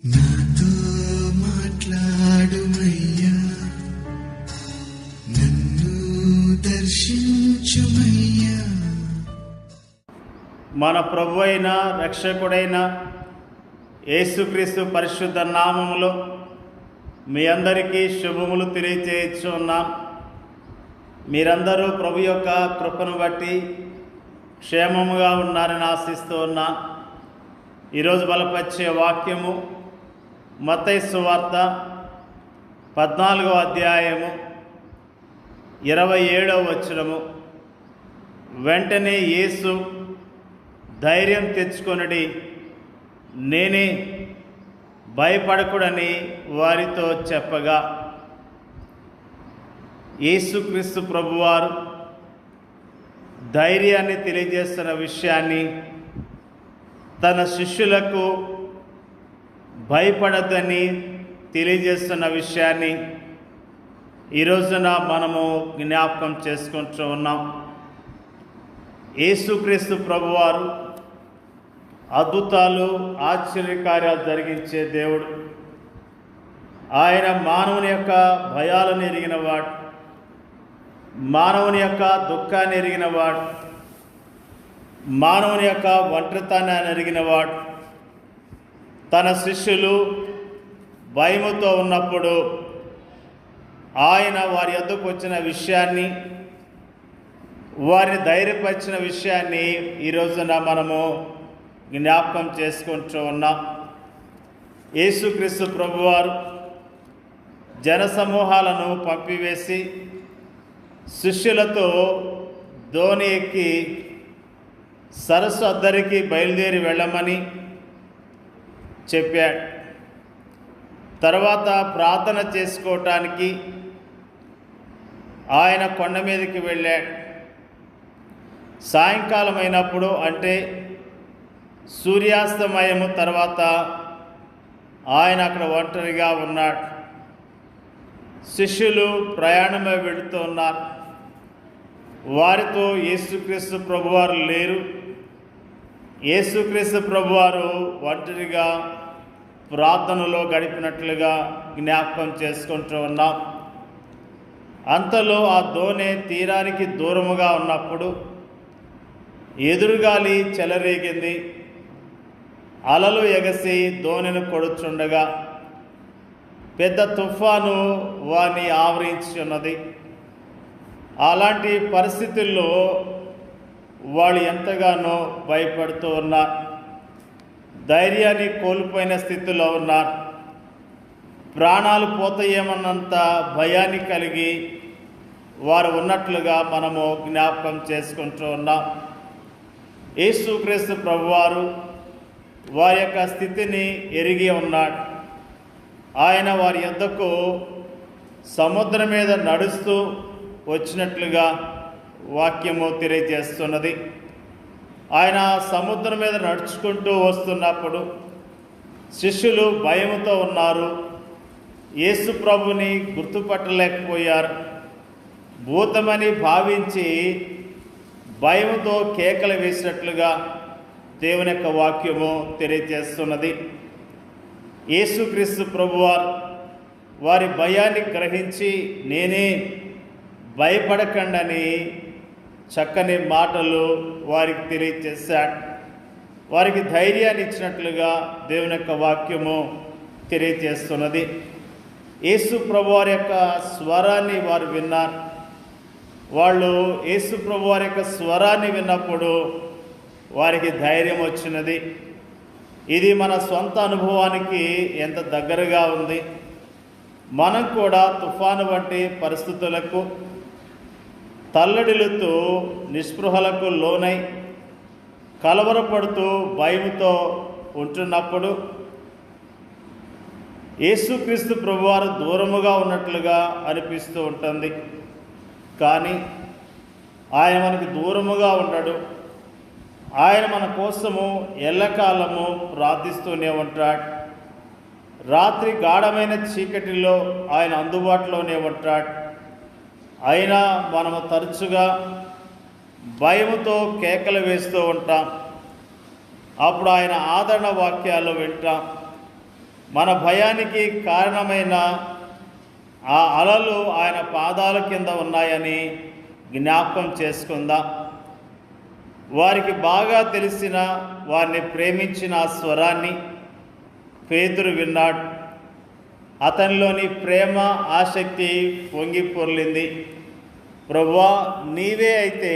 నాతో మాట్లాడుమయ్యా, నన్ను దర్శించుమయ్యా. మన ప్రభువైన రక్షకుడైన యేసుక్రీస్తు పరిశుద్ధ నామములో మీ అందరికీ శుభములు తెలియచేయుచున్నాం. మీరందరూ ప్రభు యొక్క కృపను బట్టి క్షేమముగా ఉన్నారని ఆశిస్తూ ఉన్నాం. ఈరోజు బలపరిచే వాక్యము మత్తయి సువార్త 14వ అధ్యాయము 27వ వచనము. వెంటనే యేసు ధైర్యం తెచ్చుకొనుడి, నేనే, భయపడకుడని వారితో చెప్పగా, యేసుక్రీస్తు ప్రభువారు ధైర్యాన్ని తెలియజేస్తున్న విషయాన్ని, తన శిష్యులకు భయపడద్దని తెలియజేస్తున్న విషయాన్ని ఈ రోజున మనము జ్ఞాపకం చేసుకుంటూ ఉన్నాం. యేసుక్రీస్తు ప్రభువారు అద్భుతాలు, ఆశ్చర్యకార్యాలు జరిగించే దేవుడు. ఆయన మానవుని యొక్క భయాలను ఎరిగినవాడు, మానవుని యొక్క దుఃఖాన్ని ఎరిగినవాడు, మానవుని యొక్క ఒంటరితనాన్ని ఎరిగినవాడు. తన శిష్యులు భయముతో ఉన్నప్పుడు ఆయన వారి యొద్దకు వచ్చిన విషయాన్ని, వారిని ధైర్యపరిచిన విషయాన్ని ఈ రోజున మనము జ్ఞాపకం చేసుకుంటూ ఉన్నాం. యేసుక్రీస్తు ప్రభువారు జనసమూహాలను పంపివేసి శిష్యులతో దోణి ఎక్కి సరస్సు అద్దరికి బయలుదేరి వెళ్ళమని చెప్పాడు. తర్వాత ప్రార్థన చేసుకోవటానికి ఆయన కొండ మీదకి వెళ్ళాడు. సాయంకాలం అయినప్పుడు, అంటే సూర్యాస్తమయము తర్వాత ఆయన అక్కడ ఒంటరిగా ఉన్నాడు. శిష్యులు ప్రయాణమై వెళుతూ ఉన్నారు. వారితో యేసుక్రీస్తు ప్రభువారు లేరు. యేసుక్రీస్తు ప్రభువారు ఒంటరిగా ప్రార్థనలో గడిపినట్లుగా జ్ఞాపకం చేసుకుంటూ ఉన్నాం. అంతలో ఆ దోణి తీరానికి దూరముగా ఉన్నప్పుడు ఎదురుగాలి చెలరేగింది. అలలు ఎగసి దోణిని కొడుచుండగా పెద్ద తుఫాను వారిని ఆవరించి ఉన్నది. అలాంటి పరిస్థితుల్లో వాళ్ళు ఎంతగానో భయపడుతూ ఉన్నారు. ధైర్యాన్ని కోల్పోయిన స్థితిలో ఉన్నారు. ప్రాణాలు పోతాయేమన్నంత భయాన్ని కలిగి వారు ఉన్నట్లుగా మనము జ్ఞాపకం చేసుకుంటూ ఉన్నాం. యేసుక్రీస్తు ప్రభువారు వారి యొక్క స్థితిని ఎరిగి ఉన్నాడు. ఆయన వారి యొద్దకు సముద్రం మీద నడుస్తూ వచ్చినట్లుగా వాక్యము తెలియజేస్తున్నది. ఆయన సముద్రం మీద నడుచుకుంటూ వస్తున్నప్పుడు శిష్యులు భయముతో ఉన్నారు. యేసు ప్రభుని గుర్తుపట్టలేకపోయారు. భూతమని భావించి భయముతో కేకలు వేసినట్లుగా దేవుని యొక్క వాక్యము తెలియజేస్తున్నది. యేసుక్రీస్తు ప్రభువారు వారి భయాన్ని గ్రహించి, నేనే, భయపడకండని చక్కని మాటలు వారికి తెలియజేశాడు. వారికి ధైర్యాన్ని ఇచ్చినట్లుగా దేవుని యొక్క వాక్యము తెలియజేస్తున్నది. యేసు ప్రభువారి యొక్క స్వరాన్ని వారు విన్నారు. వాళ్ళు యేసు ప్రభువారి యొక్క స్వరాన్ని విన్నప్పుడు వారికి ధైర్యం వచ్చినది. ఇది మన సొంత అనుభవానికి ఎంత దగ్గరగా ఉంది. మనం కూడా తుఫాను వంటి పరిస్థితులకు, తల్లడిల్లుతూ నిస్పృహలకు లోనై కలవరపడుతూ భయముతో ఉంటున్నప్పుడు యేసుక్రీస్తు ప్రభువారు దూరముగా ఉన్నట్లుగా అనిపిస్తూ ఉంటుంది. కానీ ఆయన మనకి దూరముగా ఉండడు. ఆయన మన కోసము ఎల్లకాలము ప్రార్థిస్తూనే ఉంటాడు. రాత్రి గాఢమైన చీకటిలో ఆయన అందుబాటులోనే ఉంటాడు. అయినా మనము తరచుగా భయముతో కేకలు వేస్తూ ఉంటాం. అప్పుడు ఆయన ఆదరణ వాక్యాలు వింటాం. మన భయానికి కారణమైన ఆ అలలు ఆయన పాదాల కింద ఉన్నాయని జ్ఞాపకం చేసుకుందాం. వారికి బాగా తెలిసిన, వారిని ప్రేమించిన ఆ స్వరాన్ని పేతురు విన్నాడు. అతనిలోని ప్రేమ, ఆసక్తి పొంగి పొర్లింది. ప్రభువా, నీవే అయితే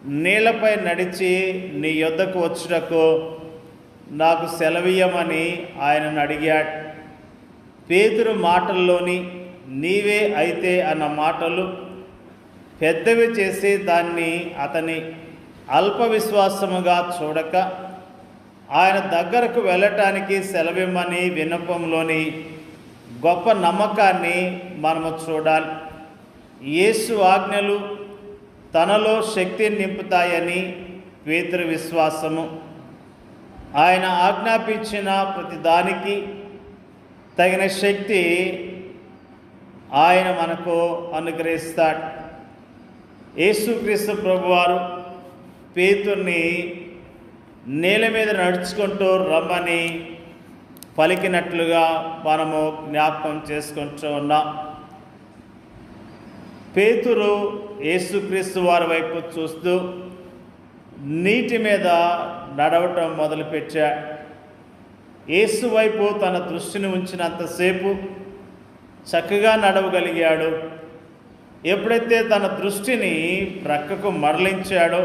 నీళ్లపై నడిచి నీ యొద్దకు వచ్చుటకు నాకు సెలవీయమని ఆయనను అడిగాడు. పేతురు మాటల్లోని నీవే అయితే అన్న మాటలు పెద్దవి చేసి దాన్ని అతని అల్ప విశ్వాసముగా చూడక ఆయన దగ్గరకు వెళ్ళటానికి సెలవిమ్మని విన్నపంలోని గొప్ప నమ్మకాన్ని మనము చూడాలి. యేసు ఆజ్ఞలు తనలో శక్తిని నింపుతాయని పేతురు విశ్వాసము. ఆయన ఆజ్ఞాపించిన ప్రతి దానికి తగిన శక్తి ఆయన మనకు అనుగ్రహిస్తాడు. యేసుక్రీస్తు ప్రభువారు పేతుర్ని నేల మీద నడుచుకుంటూ రమ్మని పలికినట్లుగా మనము జ్ఞాపకం చేసుకుంటూ ఉన్నాం. పేతురు యేసుక్రీస్తు వారి వైపు చూస్తూ నీటి మీద నడవటం మొదలుపెట్టాడు. యేసు వైపు తన దృష్టిని ఉంచినంతసేపు చక్కగా నడవగలిగాడు. ఎప్పుడైతే తన దృష్టిని ప్రక్కకు మరలించాడో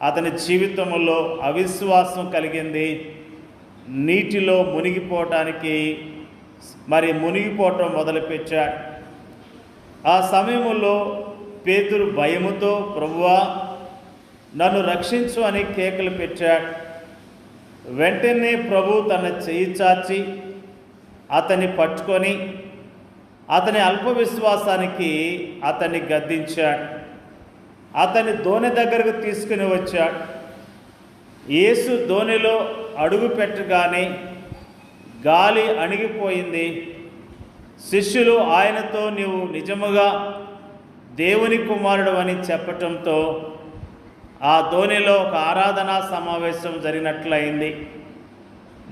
అతని జీవితంలో అవిశ్వాసం కలిగింది. నీటిలో మునిగిపోవటం మొదలుపెట్టాడు. ఆ సమయంలో పేతురు భయముతో ప్రభువా నన్ను రక్షించు అని కేకలు పెట్టాడు. వెంటనే ప్రభు తన చెయ్యి చాచి అతన్ని పట్టుకొని అతని అల్ప విశ్వాసానికి అతన్ని గద్దించాడు. అతని దోణి దగ్గరకు తీసుకుని వచ్చాడు. యేసు దోణిలో అడుగు పెట్టగానే గాలి అణిగిపోయింది. శిష్యులు ఆయనతో నీవు నిజముగా దేవుని కుమారుడు అని చెప్పటంతో ఆ దోణిలో ఒక ఆరాధనా సమావేశం జరిగినట్లయింది.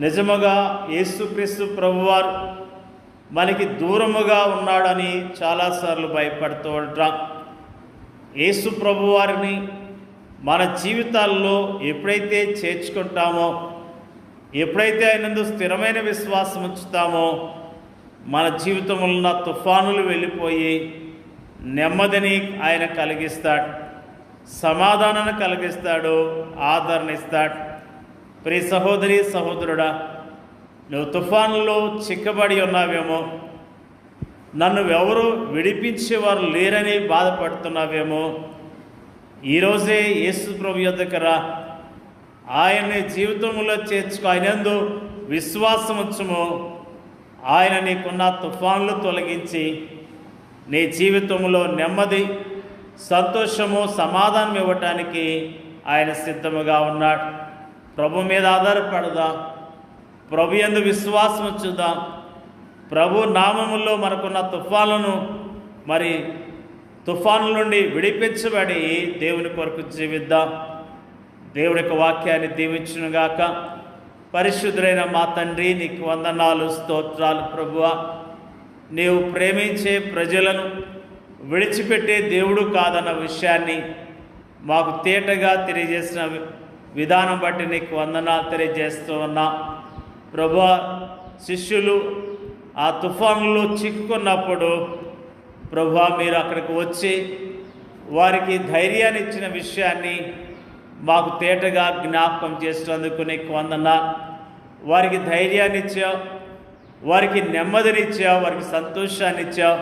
నిజముగా యేసుక్రీస్తు ప్రభువారు మనకి దూరముగా ఉన్నాడని చాలాసార్లు భయపడుతూ ఉంటాం. యేసు ప్రభువారిని మన జీవితాల్లో ఎప్పుడైతే చేర్చుకుంటామో, ఎప్పుడైతే ఆయనందు స్థిరమైన విశ్వాసం ఉంచుతామో మన జీవితంలో ఉన్న తుఫానులు వెళ్ళిపోయి నెమ్మదిని ఆయన కలిగిస్తాడు, సమాధానాన్ని కలిగిస్తాడు, ఆదరణ ఇస్తాడు. ప్రియ సహోదరి సహోదరుడా, నువ్వు తుఫానులో చిక్కబడి ఉన్నావేమో, నన్ను ఎవరు విడిపించేవారు లేరని బాధపడుతున్నావేమో, ఈరోజే యేసు ప్రభు యొద్దకు రా. ఆయన్ని జీవితంలో చేర్చుకో. ఆయనందు విశ్వాసం ఉంచుము. ఆయన నీకున్న తుఫాన్లు తొలగించి నీ జీవితంలో నెమ్మది, సంతోషము, సమాధానం ఇవ్వటానికి ఆయన సిద్ధముగా ఉన్నాడు. ప్రభు మీద ఆధారపడదాం. ప్రభు యందు విశ్వాసం ఉంచుదాం. ప్రభు నామములో మనకున్న తుఫానుల నుండి విడిపించబడి దేవుని కొరకు జీవిద్దాం. దేవుడి యొక్క వాక్యాన్ని దీవించునుగాక. పరిశుద్ధులైన మా తండ్రి, నీకు వందనాలు, స్తోత్రాలు. ప్రభువా, నీవు ప్రేమించే ప్రజలను విడిచిపెట్టే దేవుడు కాదన్న విషయాన్ని మాకు తేటగా తెలియజేసిన విధానం బట్టి నీకు వందనాలు తెలియజేస్తూ ఉన్నా. ప్రభువా, శిష్యులు ఆ తుఫానులో చిక్కుకున్నప్పుడు ప్రభువా మీరు అక్కడికి వచ్చి వారికి ధైర్యాన్ని ఇచ్చిన విషయాన్ని మాకు తేటగా జ్ఞాపకం చేసినందుకు నీకు వందనాలు. వారికి ధైర్యాన్ని ఇచ్చావు, వారికి నెమ్మదినిచ్చావు, వారికి సంతోషాన్ని ఇచ్చావు,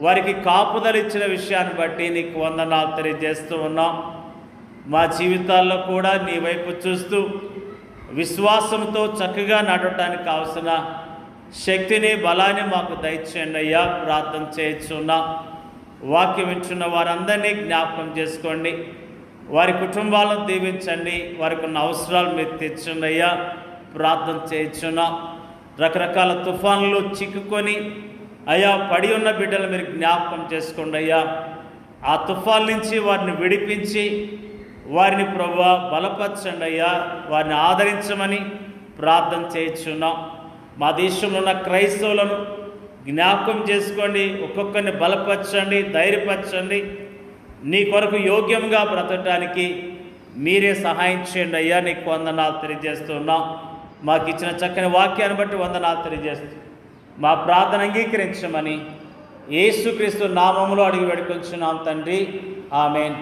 వారికి కాపుదలు ఇచ్చిన విషయాన్ని బట్టి నీకు వందనాలు తెలియజేస్తూ ఉన్నాం. మా జీవితాల్లో కూడా నీ వైపు చూస్తూ విశ్వాసంతో చక్కగా నడవటానికి కావలసిన శక్తిని, బలాన్ని మాకు దయచేయండి అయ్యా. ప్రార్థన చేయించున్నా. వాక్యం వింటున్న వారందరినీ జ్ఞాపకం చేసుకోండి. వారి కుటుంబాలను దీవించండి. వారికి ఉన్న అవసరాలు మీరు తెచ్చండి అయ్యా. ప్రార్థన చేయించున్నా. రకరకాల తుఫాన్లు చిక్కుకొని అయ్యా పడి ఉన్న బిడ్డలు మీరు జ్ఞాపకం చేసుకోండి అయ్యా. ఆ తుఫాన్ నుంచి వారిని విడిపించి వారిని ప్రభువా బలపరచండి అయ్యా. వారిని ఆదరించమని ప్రార్థన చేయించున్నాం. మా దేశంలో ఉన్న క్రైస్తవులను జ్ఞాపకం చేసుకోండి, ఒక్కొక్కరిని బలపరచండి, ధైర్యపరచండి. నీ కొరకు యోగ్యంగా బ్రతకడానికి మీరే సహాయం చేయండి అయ్యా. నీకు వందనాలు తెలియజేస్తున్నాం. మాకు ఇచ్చిన చక్కని వాక్యాన్ని బట్టి వందనాలు తెలియజేస్తూ మా ప్రార్థన అంగీకరించమని యేసుక్రీస్తు నామములో అడిగి వేడుకొంచున్నాం తండ్రి. ఆమేన్.